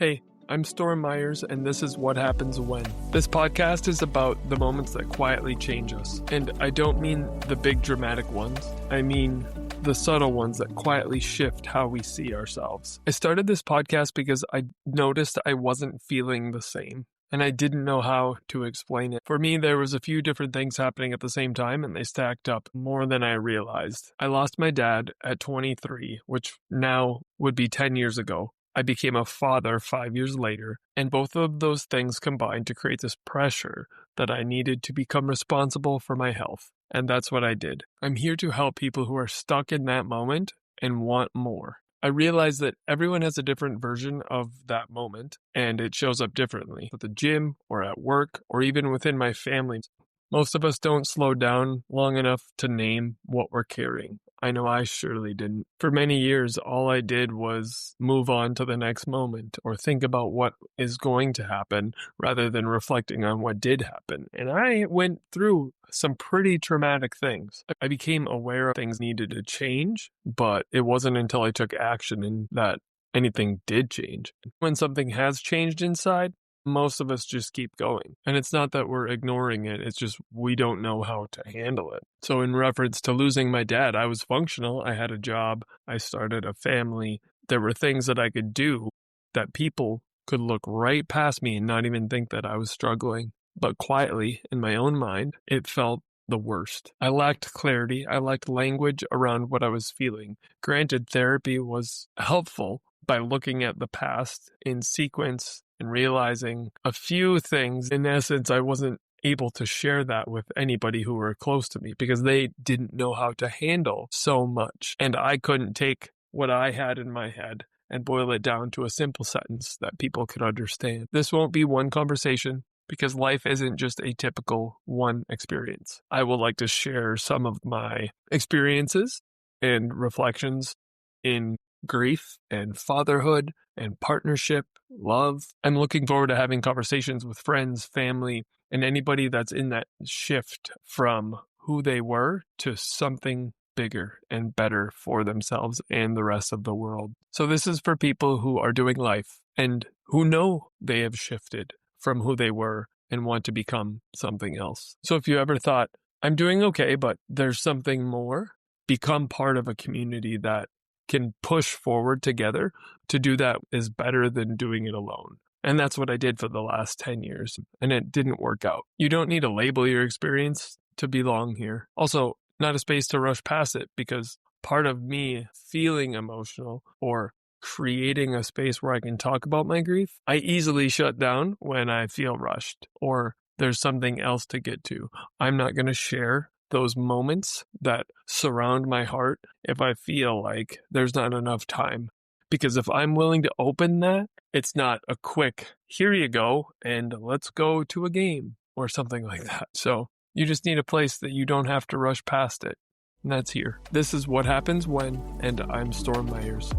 Hey, I'm Storm Myers, and this is What Happens When. This podcast is about the moments that quietly change us. And I don't mean the big dramatic ones. I mean the subtle ones that quietly shift how we see ourselves. I started this podcast because I noticed I wasn't feeling the same, and I didn't know how to explain it. For me, there was a few different things happening at the same time, and they stacked up more than I realized. I lost my dad at 23, which now would be 10 years ago. I became a father 5 years later, and both of those things combined to create this pressure that I needed to become responsible for my health. And that's what I did. I'm here to help people who are stuck in that moment and want more. I realize that everyone has a different version of that moment, and it shows up differently at the gym or at work or even within my family. Most of us don't slow down long enough to name what we're carrying. I know I surely didn't. For many years, all I did was move on to the next moment or think about what is going to happen rather than reflecting on what did happen. And I went through some pretty traumatic things. I became aware of things needed to change, but it wasn't until I took action and that anything did change. When something has changed inside, most of us just keep going. And it's not that we're ignoring it, it's just we don't know how to handle it. So in reference to losing my dad, I was functional. I had a job. I started a family. There were things that I could do that people could look right past me and not even think that I was struggling. But quietly, in my own mind, it felt the worst. I lacked clarity. I lacked language around what I was feeling. Granted, therapy was helpful by looking at the past in sequence and realizing a few things. In essence, I wasn't able to share that with anybody who were close to me because they didn't know how to handle so much. And I couldn't take what I had in my head and boil it down to a simple sentence that people could understand. This won't be one conversation because life isn't just a typical one experience. I would like to share some of my experiences and reflections in grief and fatherhood and partnership, love. I'm looking forward to having conversations with friends, family, and anybody that's in that shift from who they were to something bigger and better for themselves and the rest of the world. So this is for people who are doing life and who know they have shifted from who they were and want to become something else. So if you ever thought, I'm doing okay, but there's something more, become part of a community that can push forward together. To do that is better than doing it alone. And that's what I did for the last 10 years, and it didn't work out. You don't need to label your experience to belong here. Also, not a space to rush past it, because part of me feeling emotional or creating a space where I can talk about my grief, I easily shut down when I feel rushed or there's something else to get to. I'm not going to share those moments that surround my heart if I feel like there's not enough time. Because if I'm willing to open that, it's not a quick, here you go, and let's go to a game or something like that. So you just need a place that you don't have to rush past it. And that's here. This is What Happens When, and I'm Storm Myers.